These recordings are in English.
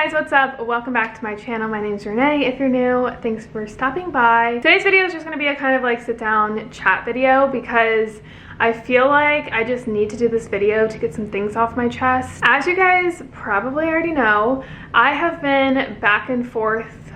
guys, what's up? Welcome back to my channel. My name is Renee. If you're new, thanks for stopping by. Today's video is just going to be a kind of like sit down chat video because I feel like I just need to do this video to get some things off my chest. As you guys probably already know, I have been back and forth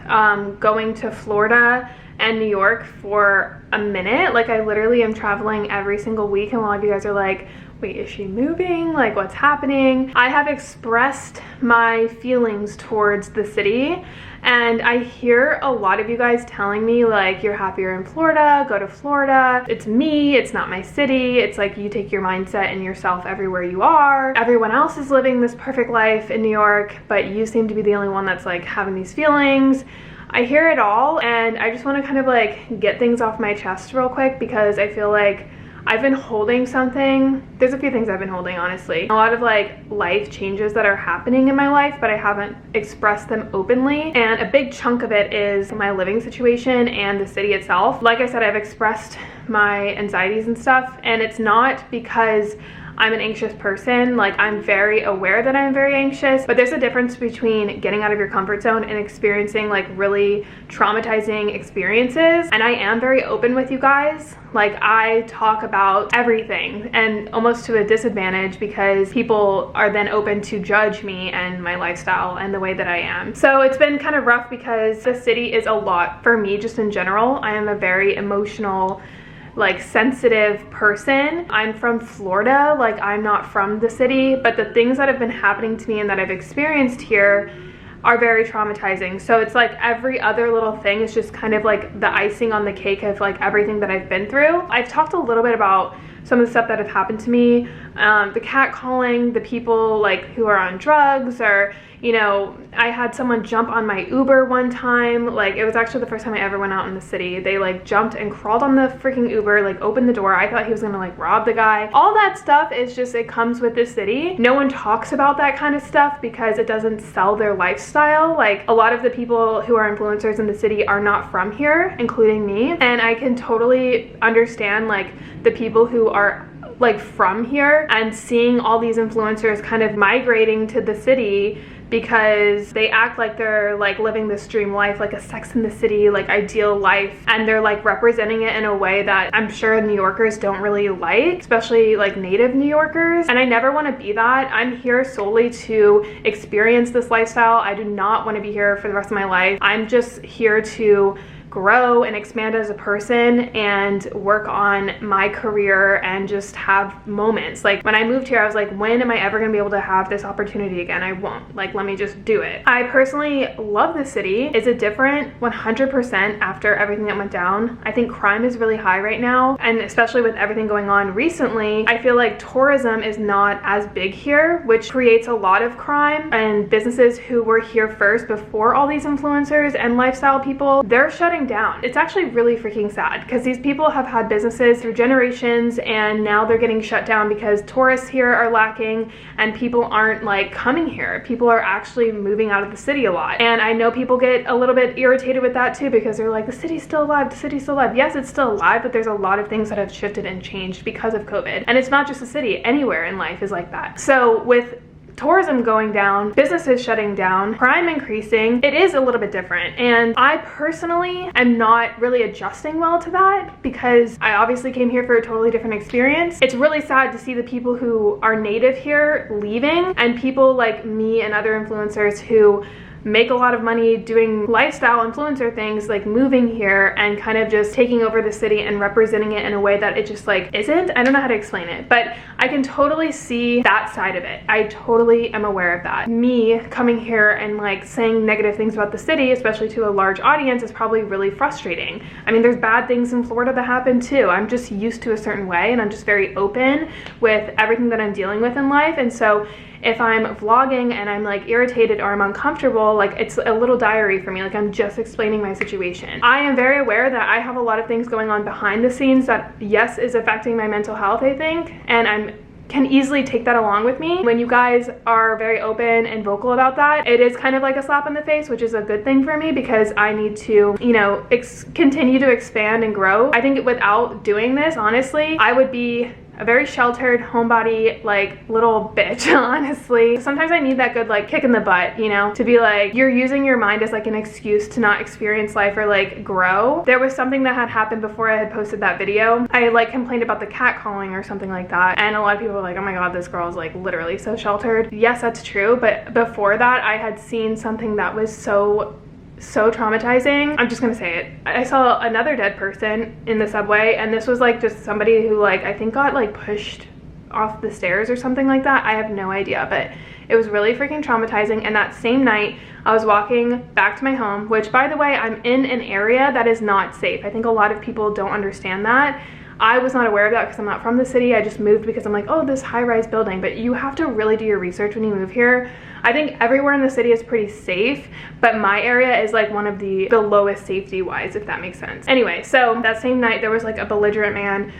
going to Florida and New York for a minute. Like, I literally am traveling every single week, and a lot of you guys are like, wait, is she moving? Like, what's happening? I have expressed my feelings towards the city, and I hear a lot of you guys telling me like, you're happier in Florida, go to Florida. It's me, it's not my city. It's like you take your mindset and yourself everywhere you are. Everyone else is living this perfect life in New York, but you seem to be the only one that's like having these feelings. I hear it all, and I just want to kind of like get things off my chest real quick because I feel like I've been holding something. There's a few things I've been holding, honestly. A lot of like life changes that are happening in my life, but I haven't expressed them openly. And a big chunk of it is my living situation and the city itself. Like I said, I've expressed my anxieties and stuff, and it's not because I'm an anxious person. Like, I'm very aware that I'm very anxious, but there's a difference between getting out of your comfort zone and experiencing like really traumatizing experiences. And I am very open with you guys. Like, I talk about everything, and almost to a disadvantage because people are then open to judge me and my lifestyle and the way that I am. So it's been kind of rough because the city is a lot for me just in general. I am a very emotional, like, sensitive person. I'm from Florida, like, I'm not from the city, but the things that have been happening to me and that I've experienced here are very traumatizing. So it's like every other little thing is just kind of like the icing on the cake of like everything that I've been through. I've talked a little bit about some of the stuff that have happened to me, the catcalling, the people like who are on drugs, or, you know, I had someone jump on my Uber one time. Like, it was actually the first time I ever went out in the city. They like jumped and crawled on the freaking Uber, like opened the door. I thought he was gonna like rob the guy. All that stuff is just, it comes with the city. No one talks about that kind of stuff because it doesn't sell their lifestyle. Like, a lot of the people who are influencers in the city are not from here, including me. And I can totally understand like the people who are like from here and seeing all these influencers kind of migrating to the city because they act like they're like living this dream life, like a Sex in the City, like ideal life, and they're like representing it in a way that I'm sure New Yorkers don't really like, especially like native New Yorkers. And I never want to be that. I'm here solely to experience this lifestyle. I do not want to be here for the rest of my life. I'm just here to grow and expand as a person and work on my career and just have moments. Like, when I moved here, I was like, when am I ever gonna be able to have this opportunity again? I won't. Like, let me just do it. I personally love the city. Is it different? 100% after everything that went down. I think crime is really high right now, and especially with everything going on recently, I feel like tourism is not as big here, which creates a lot of crime, and businesses who were here first before all these influencers and lifestyle people, they're shutting down. It's actually really freaking sad because these people have had businesses through generations, and now they're getting shut down because tourists here are lacking and people aren't like coming here. People are actually moving out of the city a lot. And I know people get a little bit irritated with that too because they're like, the city's still alive, the city's still alive. Yes, it's still alive, but there's a lot of things that have shifted and changed because of COVID. And it's not just the city, anywhere in life is like that. So with tourism going down, businesses shutting down, crime increasing, it is a little bit different. And I personally am not really adjusting well to that because I obviously came here for a totally different experience. It's really sad to see the people who are native here leaving, and people like me and other influencers who make a lot of money doing lifestyle influencer things, like moving here and kind of just taking over the city and representing it in a way that it just like isn't. I don't know how to explain it, but I can totally see that side of it. I totally am aware of that. Me coming here and like saying negative things about the city, especially to a large audience, is probably really frustrating. I mean, there's bad things in Florida that happen too. I'm just used to a certain way, and I'm just very open with everything that I'm dealing with in life. And so if I'm vlogging and I'm like irritated or I'm uncomfortable, like, it's a little diary for me. Like, I'm just explaining my situation. I am very aware that I have a lot of things going on behind the scenes that, yes, is affecting my mental health, I think, and can easily take that along with me. When you guys are very open and vocal about that, it is kind of like a slap in the face, which is a good thing for me because I need to, you know, continue to expand and grow. I think without doing this, honestly, I would be a very sheltered, homebody, like little bitch, honestly. Sometimes I need that good like kick in the butt, you know, to be like, you're using your mind as like an excuse to not experience life or like grow. There was something that had happened before I had posted that video. I like complained about the cat calling or something like that, and a lot of people were like, oh my god, this girl is like literally so sheltered. Yes, that's true, but before that I had seen something that was so traumatizing. I'm just gonna say it. I saw another dead person in the subway, and this was like just somebody who like I think got like pushed off the stairs or something like that. I have no idea, but it was really freaking traumatizing. And that same night I was walking back to my home, which by the way, I'm in an area that is not safe. I think a lot of people don't understand that. I was not aware of that because I'm not from the city. I just moved because I'm like, oh, this high-rise building, but you have to really do your research when you move here. I think everywhere in the city is pretty safe, but my area is like one of the lowest safety-wise, if that makes sense. Anyway, so that same night there was like a belligerent man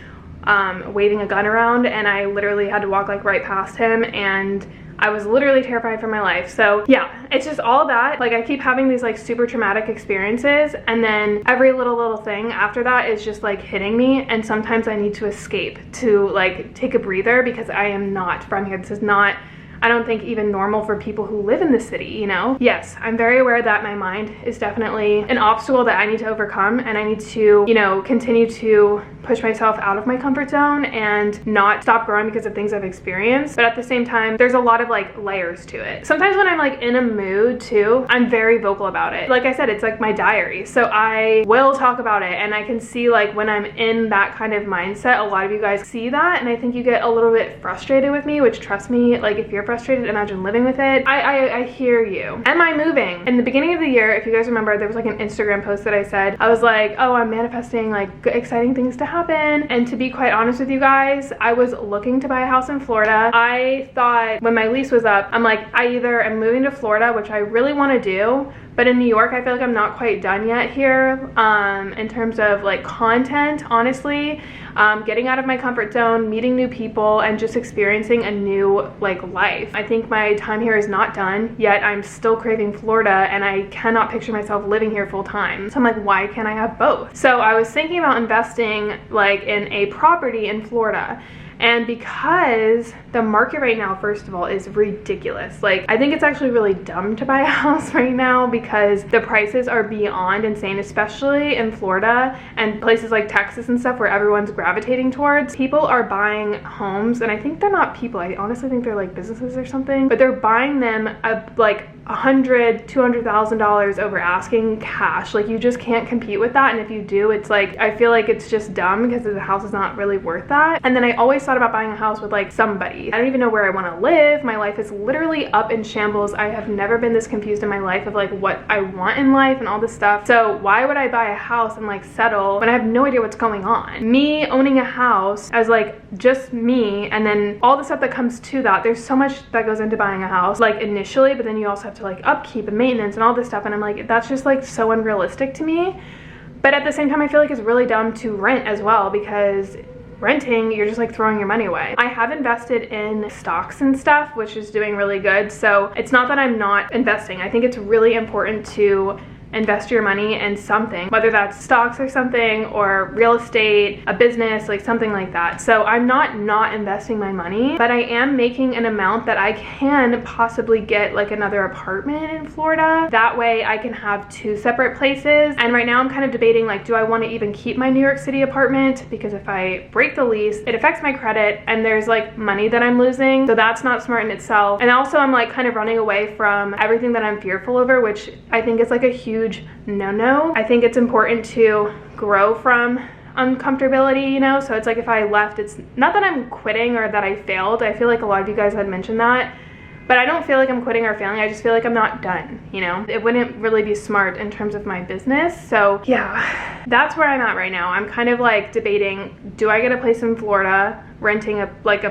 waving a gun around, and I literally had to walk like right past him, and I was literally terrified for my life. So yeah, it's just all that. Like I keep having these like super traumatic experiences, and then every little thing after that is just like hitting me, and sometimes I need to escape to like take a breather because I am not from here. This is not, I don't think, even normal for people who live in the city, you know? Yes, I'm very aware that my mind is definitely an obstacle that I need to overcome, and I need to, you know, continue to push myself out of my comfort zone and not stop growing because of things I've experienced. But at the same time, there's a lot of like layers to it. Sometimes when I'm like in a mood too, I'm very vocal about it. Like I said, it's like my diary. So I will talk about it, and I can see like when I'm in that kind of mindset, a lot of you guys see that, and I think you get a little bit frustrated with me, which trust me, like if you're frustrated, imagine living with it. I hear you. Am I moving? In the beginning of the year, if you guys remember, there was like an Instagram post that I said, I was like, oh, I'm manifesting like exciting things to happen. And to be quite honest with you guys, I was looking to buy a house in Florida. I thought when my lease was up, I'm like, I either am moving to Florida, which I really want to do, but in New York, I feel like I'm not quite done yet here in terms of like content, honestly. Getting out of my comfort zone, meeting new people, and just experiencing a new like life. I think my time here is not done, yet I'm still craving Florida, and I cannot picture myself living here full time. So I'm like, why can't I have both? So I was thinking about investing like in a property in Florida. And because the market right now, first of all, is ridiculous. Like, I think it's actually really dumb to buy a house right now because the prices are beyond insane, especially in Florida and places like Texas and stuff where everyone's gravitating towards. People are buying homes, and I think they're not people. I honestly think they're like businesses or something, but they're buying them at like $100,000, $200,000 over asking cash. Like, you just can't compete with that. And if you do, it's like, I feel like it's just dumb because the house is not really worth that. And then I always thought about buying a house with like somebody. I don't even know where I want to live. My life is literally up in shambles. I have never been this confused in my life of like what I want in life and all this stuff. So why would I buy a house and like settle when I have no idea what's going on? Me owning a house as like just me, and then all the stuff that comes to that, there's so much that goes into buying a house like initially, but then you also have to like upkeep and maintenance and all this stuff, and I'm like, that's just like so unrealistic to me. But at the same time, I feel like it's really dumb to rent as well, because renting, you're just like throwing your money away. I have invested in stocks and stuff, which is doing really good. So it's not that I'm not investing. I think it's really important to invest your money in something, whether that's stocks or something, or real estate, a business, like something like that. So I'm not investing my money, but I am making an amount that I can possibly get like another apartment in Florida. That way I can have two separate places. And right now I'm kind of debating, like, do I want to even keep my New York City apartment? Because if I break the lease, it affects my credit, and there's like money that I'm losing. So that's not smart in itself. And also I'm like kind of running away from everything that I'm fearful over, which I think is like a huge no-no. I think it's important to grow from uncomfortability, you know? So it's like if I left, it's not that I'm quitting or that I failed. I feel like a lot of you guys had mentioned that, but I don't feel like I'm quitting or failing. I just feel like I'm not done, you know? It wouldn't really be smart in terms of my business. So yeah, that's where I'm at right now. I'm kind of like debating, do I get a place in Florida, renting a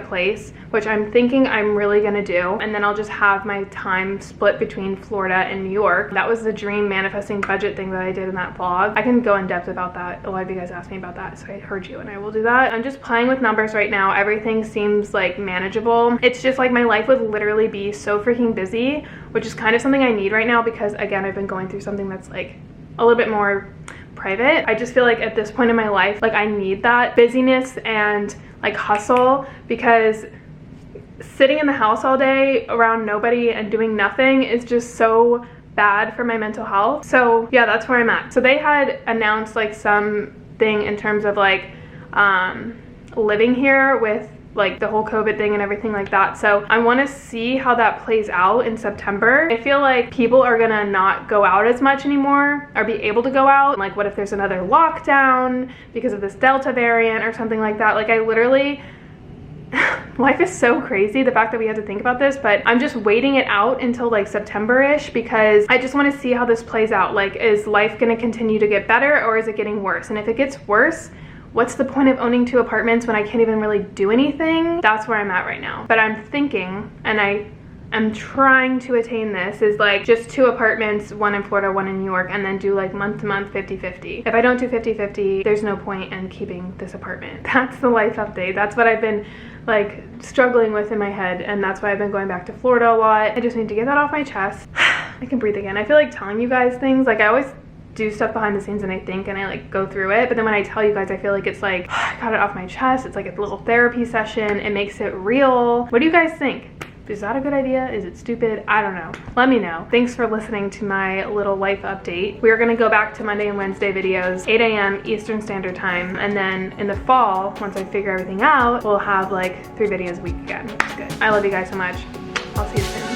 place, which I'm thinking I'm really gonna do, and then I'll just have my time split between Florida and New York. That was the dream manifesting budget thing that I did in that vlog. I can go in depth about that. A lot of you guys asked me about that, so I heard you, and I will do that. I'm just playing with numbers right now. Everything seems like manageable. It's just like my life would literally be so freaking busy, which is kind of something I need right now because, again, I've been going through something that's like a little bit more private. I just feel like at this point in my life, like I need that busyness and like hustle, because sitting in the house all day around nobody and doing nothing is just so bad for my mental health. So yeah, that's where I'm at. So they had announced like something in terms of like living here with like the whole COVID thing and everything like that. So I want to see how that plays out in September. I feel like people are gonna not go out as much anymore or be able to go out. Like what if there's another lockdown because of this Delta variant or something like that? Like I literally life is so crazy, the fact that we have to think about this, but I'm just waiting it out until like September-ish, because I just want to see how this plays out. Like, is life going to continue to get better, or is it getting worse? And if it gets worse, what's the point of owning 2 apartments when I can't even really do anything? That's where I'm at right now. But I'm thinking, and I'm trying to attain this, is like just 2 apartments, 1 in Florida, 1 in New York, and then do like month to month 50-50. If I don't do 50-50, there's no point in keeping this apartment. That's the life update. That's what I've been like struggling with in my head, and that's why I've been going back to Florida a lot. I just need to get that off my chest. I can breathe again. I feel like telling you guys things, like I always do stuff behind the scenes and I think and I like go through it, but then when I tell you guys, I feel like it's like I got it off my chest. It's like a little therapy session. It makes it real. What do you guys think? Is that a good idea? Is it stupid? I don't know. Let me know. Thanks for listening to my little life update. We're gonna go back to Monday and Wednesday videos, 8 a.m. Eastern Standard Time. And then in the fall, once I figure everything out, we'll have like 3 videos a week again. It's good. I love you guys so much. I'll see you soon.